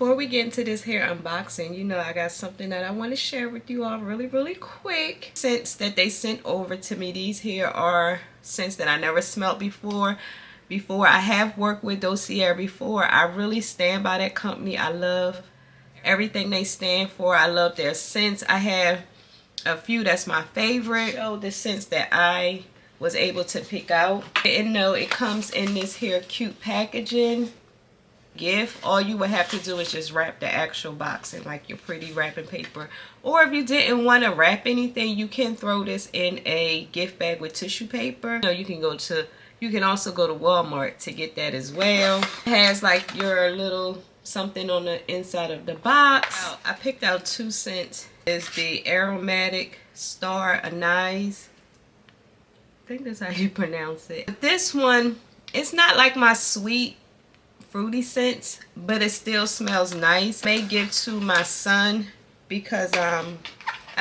Before we get into this hair unboxing, you know I got something that I want to share with you all really quick. Scents that they sent over to me, these here are scents that I never smelled before. I have worked with Dossier before. I really stand by that company. I love everything they stand for. I love their scents. I have a few that's my favorite. So the scents that I was able to pick out. And no, it comes in this here cute packaging gift. All you would have to do is just wrap the actual box in like your pretty wrapping paper, or if you didn't want to wrap anything, you can throw this in a gift bag with tissue paper. You can also go to Walmart to get that as well. It has like your little something on the inside of the box. I picked out 2 scents. Is the aromatic star anise. I think that's how you pronounce it. But this one, it's not like my sweet fruity scents, but it still smells nice. May give to my son because I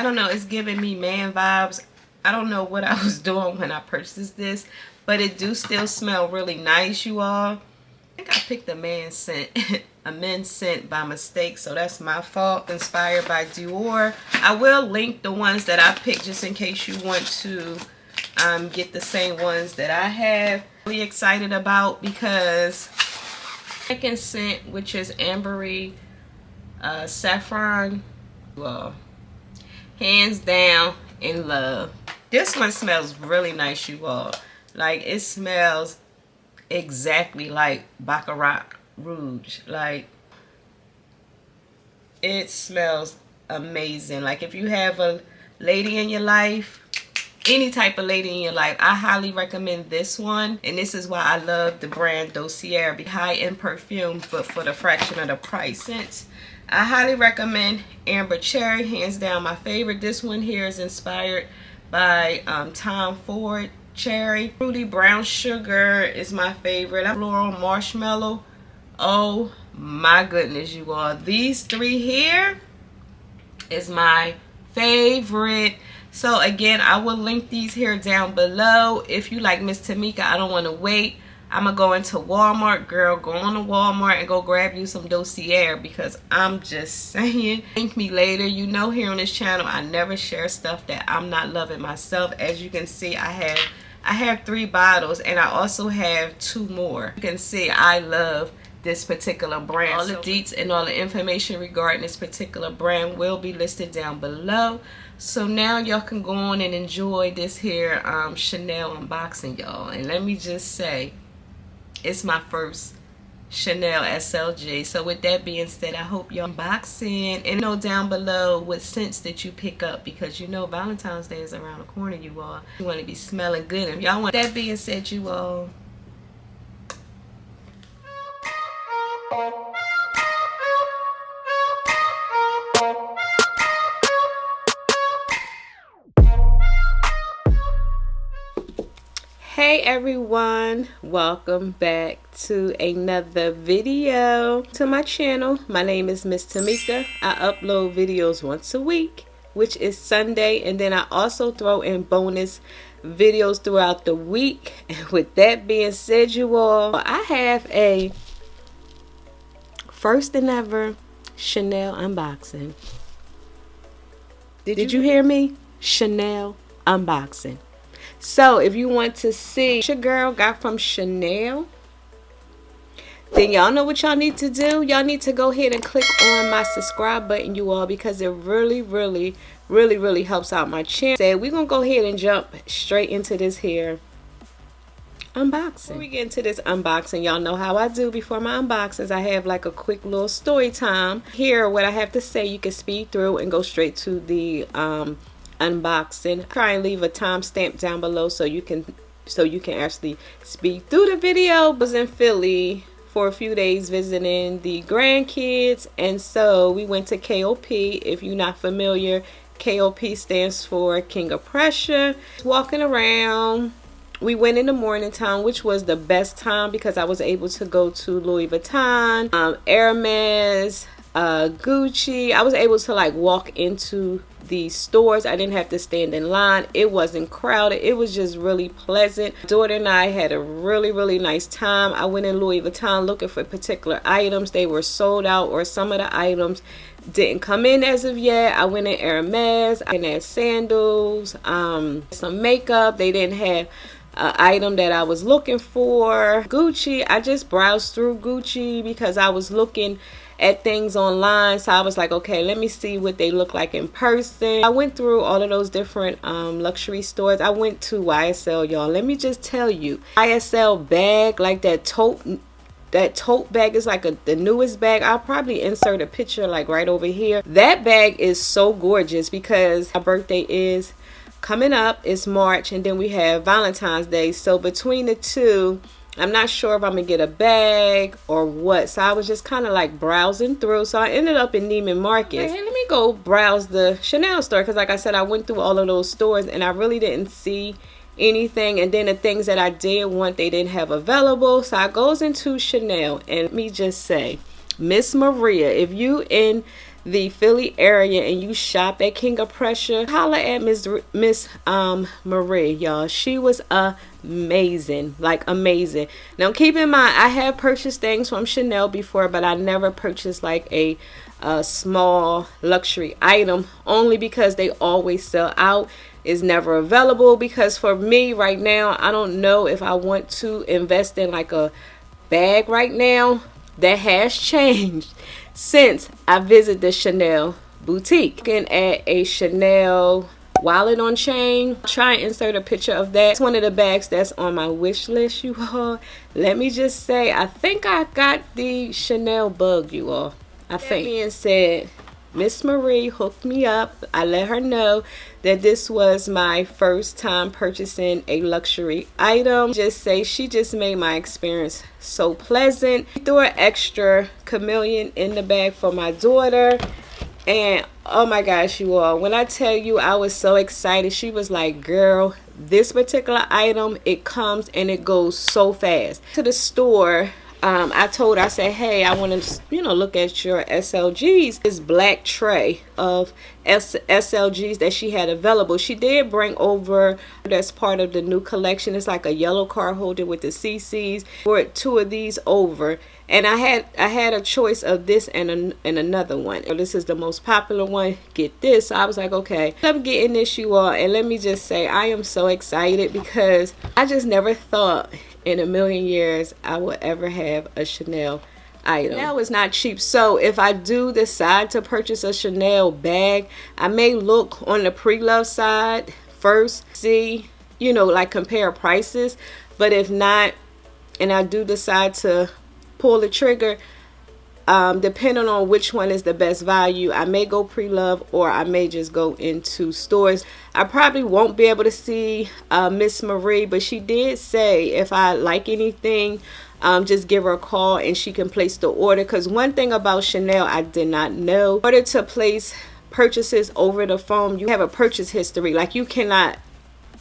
don't know, it's giving me man vibes. I don't know what I was doing when I purchased this, but it do still smell really nice, you all. I think I picked a man's scent a men's scent by mistake, so that's my fault. Inspired by Dior. I will link the ones that I picked just in case you want to get the same ones that I have. Really excited about because second scent, which is ambery saffron, well, hands down in love. This one smells really nice, you all. Like, it smells exactly like Baccarat Rouge. Like, it smells amazing. Like, if you have a lady in your life, any type of lady in your life, I highly recommend this one. And this is why I love the brand Dossier. High-end perfume, but for the fraction of the price. Since I highly recommend Amber Cherry, hands down my favorite. This one here is inspired by Tom Ford Cherry. Fruity Brown Sugar is my favorite. Floral Marshmallow. Oh my goodness, you all. These 3 here is my favorite. So again, I will link these here down below. If you like Miss Tamika, I don't want to wait, I'm gonna go into Walmart. Girl, go on to Walmart and go grab you some Dossier, because I'm just saying, thank me later. You know, here on this channel I never share stuff that I'm not loving myself. As you can see, I have 3 bottles, and I also have 2 more. You can see I love this particular brand. All the deets and all the information regarding this particular brand will be listed down below. So now y'all can go on and enjoy this here Chanel unboxing, y'all. And let me just say, it's my first Chanel SLG. So with that being said, I hope y'all unboxing, and know down below what scents that you pick up, because you know Valentine's Day is around the corner, you all. You want to be smelling good. And y'all want that being said, you all, hey everyone, welcome back to another video to my channel. My name is Miss Tamika. I upload videos once a week, which is Sunday, and then I also throw in bonus videos throughout the week. And with that being said, you all, I have a first and ever Chanel unboxing. Did you hear me? Chanel unboxing. So if you want to see what your girl got from Chanel, then y'all know what y'all need to do. Y'all need to go ahead and click on my subscribe button, you all, because it really helps out my channel. So we're gonna go ahead and jump straight into this here unboxing. Before we get into this unboxing, y'all know how I do before my unboxings. I have like a quick little story time. Here, what I have to say, you can speed through and go straight to the unboxing. Try and leave a timestamp down below so you can actually speed through the video. I was in Philly for a few days visiting the grandkids, and so we went to KOP. If you're not familiar, KOP stands for King of Prussia. Walking around, we went in the morning time, which was the best time because I was able to go to Louis Vuitton, Hermes, Gucci. I was able to like walk into the stores. I didn't have to stand in line. It wasn't crowded. It was just really pleasant. My daughter and I had a really nice time. I went in Louis Vuitton looking for particular items. They were sold out, or some of the items didn't come in as of yet. I went in Hermes. I had sandals, some makeup. They didn't have item that I was looking for. Gucci, I just browsed through Gucci because I was looking at things online, so I was like, okay, let me see what they look like in person. I went through all of those different luxury stores. I went to YSL, y'all. Let me just tell you, YSL bag, like that tote bag is like the newest bag. I'll probably insert a picture like right over here. That bag is so gorgeous because my birthday is coming up. It's March, and then we have Valentine's Day. So between the two, I'm not sure if I'm gonna get a bag or what. So I was just kind of like browsing through. So I ended up in Neiman Marcus. Hey, let me go browse the Chanel store, because like I said, I went through all of those stores and I really didn't see anything. And then the things that I did want, they didn't have available. So I goes into Chanel, and let me just say, Miss Maria, if you in the Philly area and you shop at King of Prussia, holla at Miss Marie, y'all. She was amazing, like amazing. Now keep in mind, I have purchased things from Chanel before, but I never purchased like a small luxury item, only because they always sell out. Is never available. Because for me right now, I don't know if I want to invest in like a bag right now. That has changed since I visited the Chanel boutique. Looking at a Chanel wallet on chain. Try and insert a picture of that. It's one of the bags that's on my wish list, you all. Let me just say, I think I got the Chanel bug, you all. I think. That being said, Miss Marie hooked me up. I let her know that this was my first time purchasing a luxury item. Just say she just made my experience so pleasant. She threw an extra chameleon in the bag for my daughter. And oh my gosh, you all, when I tell you I was so excited, she was like, girl, this particular item, it comes and it goes so fast. To the store, I told her, I said, hey, I want to, look at your SLGs. This black tray of SLGs that she had available. She did bring over, that's part of the new collection. It's like a yellow card holder with the CCs. Brought two of these over. And I had a choice of this and another one. This is the most popular one. Get this. So I was like, okay, I'm getting this, you all. And let me just say, I am so excited because I just never thought in a million years I would ever have a Chanel item. Now it's not cheap. So if I do decide to purchase a Chanel bag, I may look on the pre-love side first, see, like compare prices. But if not, and I do decide to pull the trigger, depending on which one is the best value, I may go pre-love or I may just go into stores. I probably won't be able to see Miss Marie, but she did say if I like anything, just give her a call and she can place the order. Because one thing about Chanel I did not know, in order to place purchases over the phone, you have a purchase history. Like, you cannot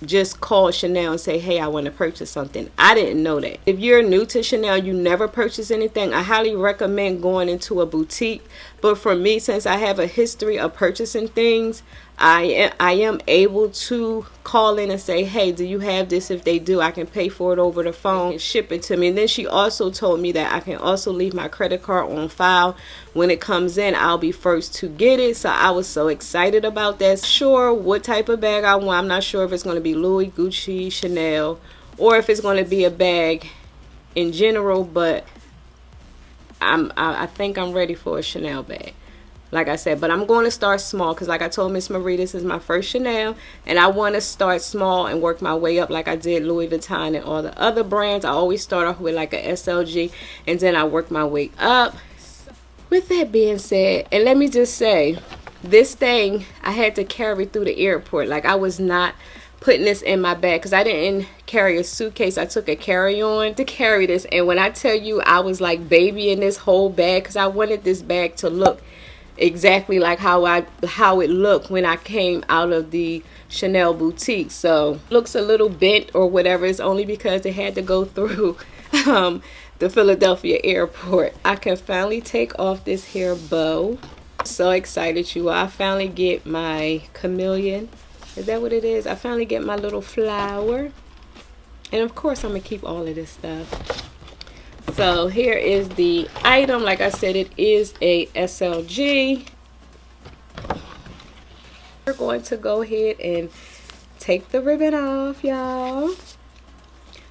just call Chanel and say, hey, I want to purchase something. I didn't know that. If you're new to Chanel, you never purchase anything, I highly recommend going into a boutique. But for me, since I have a history of purchasing things, I am able to call in and say, hey, do you have this? If they do, I can pay for it over the phone and ship it to me. And then she also told me that I can also leave my credit card on file. When it comes in, I'll be first to get it. So I was so excited about that. Sure what type of bag I want. I'm not sure if it's going to be Louis, Gucci, Chanel, or if it's going to be a bag in general, but I think I'm ready for a Chanel bag. Like I said, but I'm going to start small because like I told Miss Marie, this is my first Chanel and I want to start small and work my way up like I did Louis Vuitton and all the other brands. I always start off with like a SLG and then I work my way up. With that being said, and let me just say, this thing I had to carry through the airport. Like, I was not putting this in my bag because I didn't carry a suitcase. I took a carry-on to carry this, and when I tell you I was like babying this whole bag because I wanted this bag to look exactly like how it looked when I came out of the Chanel boutique. So looks a little bent or whatever. It's only because it had to go through the Philadelphia airport. I can finally take off this hair bow. So excited, you all. I finally get my chameleon. Is that what it is? I finally get my little flower. And of course, I'm going to keep all of this stuff. So here is the item. Like I said, it is a SLG. We're going to go ahead and take the ribbon off, y'all.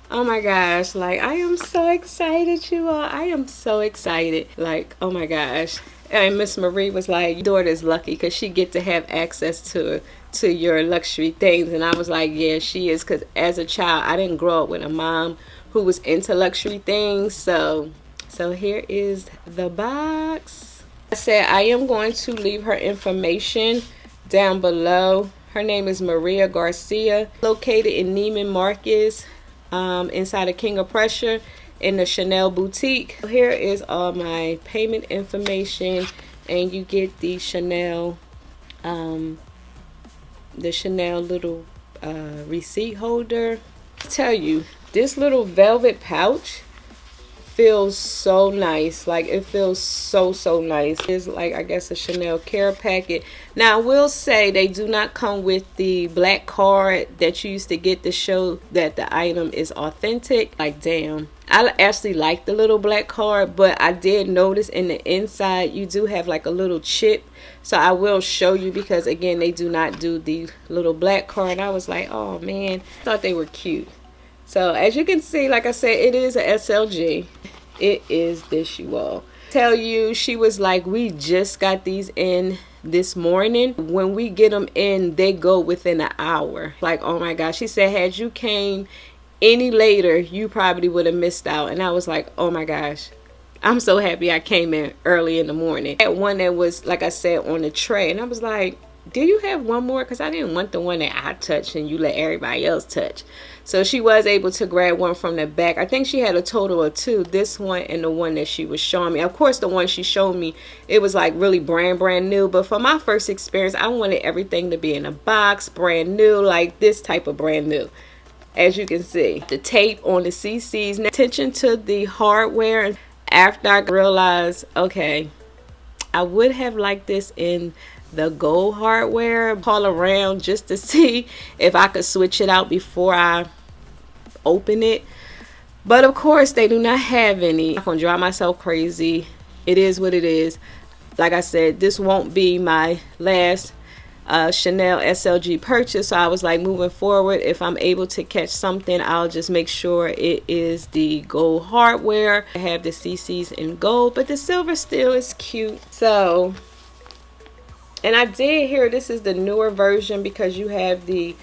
Oh my gosh, like I am so excited, you all. I am so excited. Like, oh my gosh. And Miss Marie was like, your daughter's lucky because she get to have access to your luxury things. And I was like, yeah, she is, because as a child I didn't grow up with a mom who was into luxury things. So here is the box. I said I am going to leave her information down below. Her name is Maria Garcia, located in Neiman Marcus, inside of King of Prussia in the Chanel boutique. Here is all my payment information, and you get the Chanel little receipt holder. I tell you, this little velvet pouch feels so nice. Like, it feels so nice. It's like, I guess, a Chanel care packet. Now I will say they do not come with the black card that you used to get to show that the item is authentic. Like, damn, I actually like the little black card, but I did notice in the inside you do have like a little chip. So I will show you, because again, they do not do the little black card. I was like, oh man, I thought they were cute. So as you can see, like I said, it is a SLG. It is this, you all. Tell you, she was like, we just got these in this morning. When we get them in, they go within an hour. Like, oh my gosh. She said, had you came any later, you probably would have missed out. And I was like, oh my gosh, I'm so happy I came in early in the morning. I had one that was, like I said, on the tray, and I was like, do you have one more? Because I didn't want the one that I touched and you let everybody else touch. So she was able to grab one from the back. I think she had a total of two, this one and the one that she was showing me. Of course, the one she showed me, it was like really brand new. But for my first experience, I wanted everything to be in a box, brand new, like this type of brand new. As you can see, the tape on the CCs. Now, attention to the hardware. After I realized, okay, I would have liked this in the gold hardware. Call around just to see if I could switch it out before I open it, but of course they do not have any. I'm not gonna drive myself crazy. It is what it is. Like I said, this won't be my last Chanel SLG purchase, so I was like, moving forward, if I'm able to catch something, I'll just make sure it is the gold hardware. I have the CCs in gold, but the silver still is cute. So, and I did hear this is the newer version because you have the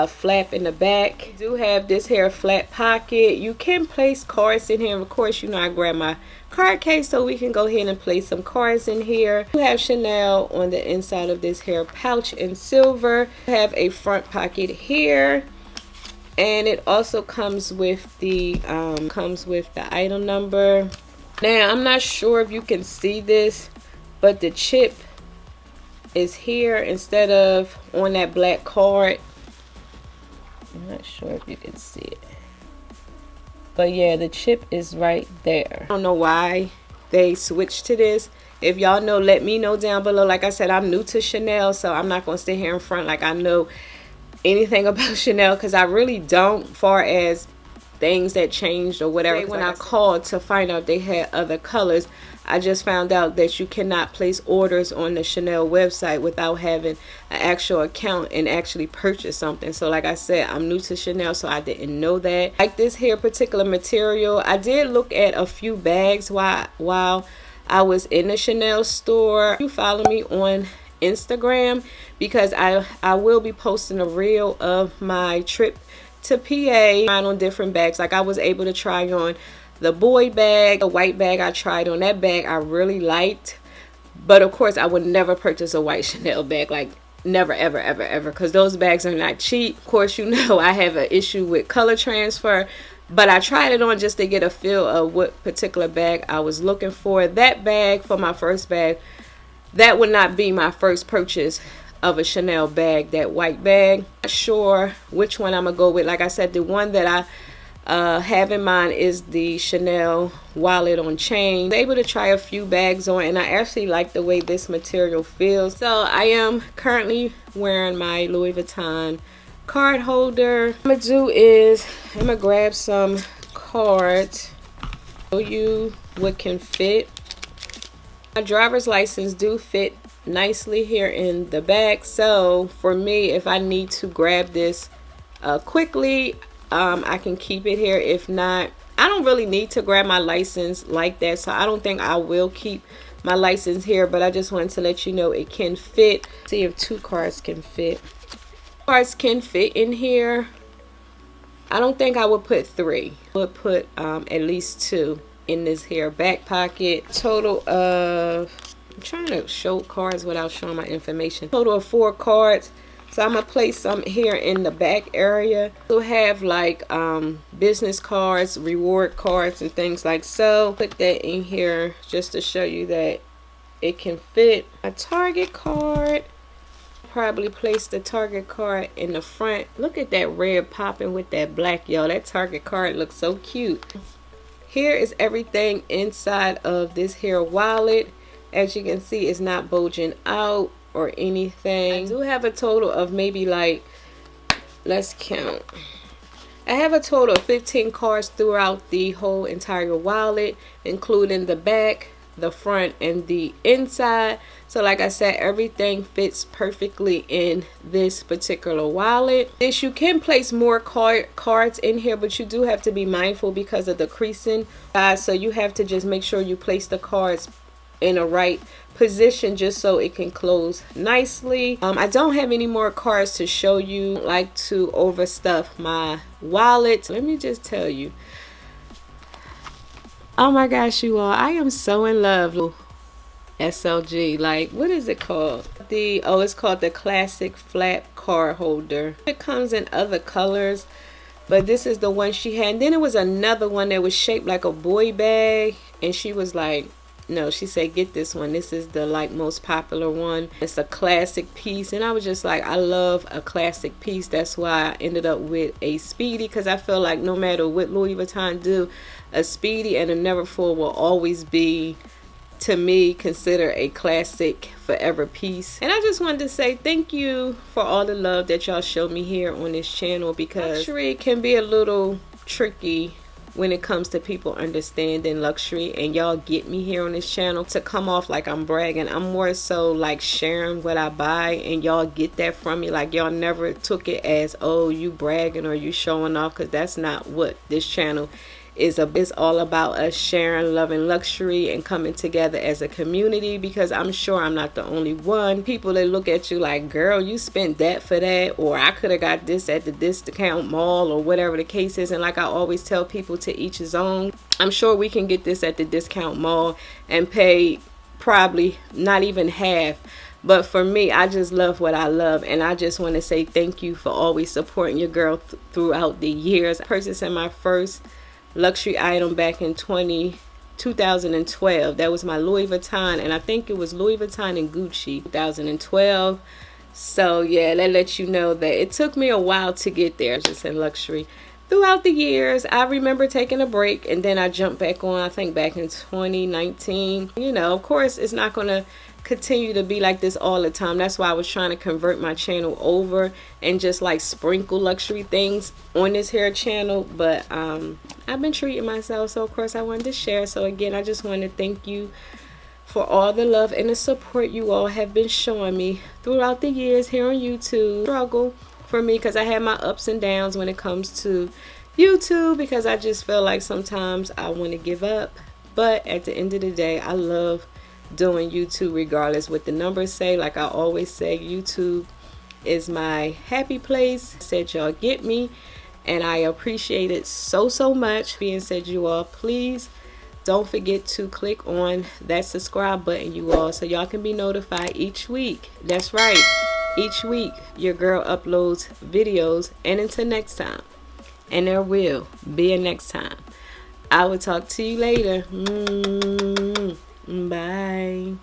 flap in the back. You do have this here flat pocket. You can place cards in here. Of course, you know, I grabbed my card case so we can go ahead and place some cards in here. You have Chanel on the inside of this here pouch in silver. You have a front pocket here, and it also comes with the item number. Now, I'm not sure if you can see this, but the chip is here instead of on that black card. I'm not sure if you can see it, but yeah, the chip is right there. I don't know why they switched to this. If y'all know, let me know down below. Like I said, I'm new to Chanel, so I'm not gonna sit here in front like I know anything about Chanel, because I really don't, far as things that changed or whatever. When I called to find out they had other colors, I just found out that you cannot place orders on the Chanel website without having an actual account and actually purchase something. So like I said, I'm new to Chanel, so I didn't know that. Like this here particular material, I did look at a few bags while I was in the Chanel store. You follow me on Instagram, because I will be posting a reel of my trip to PA on different bags. Like I was able to try on the boy bag, the white bag I tried on. That bag I really liked, but of course I would never purchase a white Chanel bag, like never ever, because those bags are not cheap. Of course, you know I have an issue with color transfer, but I tried it on just to get a feel of what particular bag I was looking for. That bag, for my first bag, that would not be my first purchase of a Chanel bag, that white bag. Not sure which one I'm gonna go with. Like I said, the one that have in mind is the Chanel wallet on chain. I was able to try a few bags on, and I actually like the way this material feels. So I am currently wearing my Louis Vuitton card holder. What I'm gonna do is I'm gonna grab some cards, show you what can fit. My driver's license do fit nicely here in the back, so for me, if I need to grab this quickly, I can keep it here. If not, I don't really need to grab my license like that, so I don't think I will keep my license here, but I just wanted to let you know it can fit. See if 2 cards can fit. Cards can fit in here. I don't think I would put 3. I would put at least 2 in this here back pocket. Total of, I'm trying to show cards without showing my information. Total of 4 cards. So I'm gonna place some here in the back area. We'll have like business cards, reward cards, and things like so. Put that in here just to show you that it can fit. A Target card. Probably place the Target card in the front. Look at that red popping with that black, y'all. That Target card looks so cute. Here is everything inside of this here wallet. As you can see, it's not bulging out or anything. I do have a total of maybe like, let's count. I have a total of 15 cards throughout the whole entire wallet, including the back, the front, and the inside. So like I said, everything fits perfectly in this particular wallet. This, you can place more cards in here, but you do have to be mindful because of the creasing, so you have to just make sure you place the cards in a right position just so it can close nicely. I don't have any more cards to show you. I like to overstuff my wallet. Let me just tell you, oh my gosh, you all, I am so in love with SLG. Like, what is it called? It's called the Classic Flat Card Holder. It comes in other colors, but this is the one she had. And then it was another one that was shaped like a boy bag, and she was like, no, she said get this one. This is the like most popular one. It's a classic piece, and I was just like, I love a classic piece. That's why I ended up with a Speedy, because I feel like no matter what Louis Vuitton do, a Speedy and a Neverfull will always be, to me, consider a classic forever piece. And I just wanted to say thank you for all the love that y'all show me here on this channel, because luxury can be a little tricky when it comes to people understanding luxury, and y'all get me here on this channel to come off like I'm bragging. I'm more so like sharing what I buy, and y'all get that from me. Like, y'all never took it as, oh, you bragging or you showing off, because that's not what this channel is. It's all about us sharing, loving luxury, and coming together as a community, because I'm sure I'm not the only one. People that look at you like, girl, you spent that for that, or I could have got this at the discount mall, or whatever the case is. And like I always tell people, to each his own. I'm sure we can get this at the discount mall and pay probably not even half. But for me, I just love what I love, and I just want to say thank you for always supporting your girl throughout the years. Purchasing my first luxury item back in 2012. That was my Louis Vuitton, and I think it was Louis Vuitton and Gucci 2012. So yeah, that lets you know that it took me a while to get there, just in luxury. Throughout the years, I remember taking a break, and then I jumped back on, I think back in 2019. You know, of course, it's not going to continue to be like this all the time. That's why I was trying to convert my channel over and just like sprinkle luxury things on this hair channel. But I've been treating myself, so of course I wanted to share. So again, I just want to thank you for all the love and the support you all have been showing me throughout the years here on YouTube. Struggle for me, because I had my ups and downs when it comes to YouTube, because I just feel like sometimes I want to give up. But at the end of the day, I love doing YouTube regardless what the numbers say. Like I always say, YouTube is my happy place. Said y'all get me, and I appreciate it so much. Being said, you all, please don't forget to click on that subscribe button, you all, so y'all can be notified each week. That's right, each week your girl uploads videos. And until next time, and there will be a next time, I will talk to you later. Bye.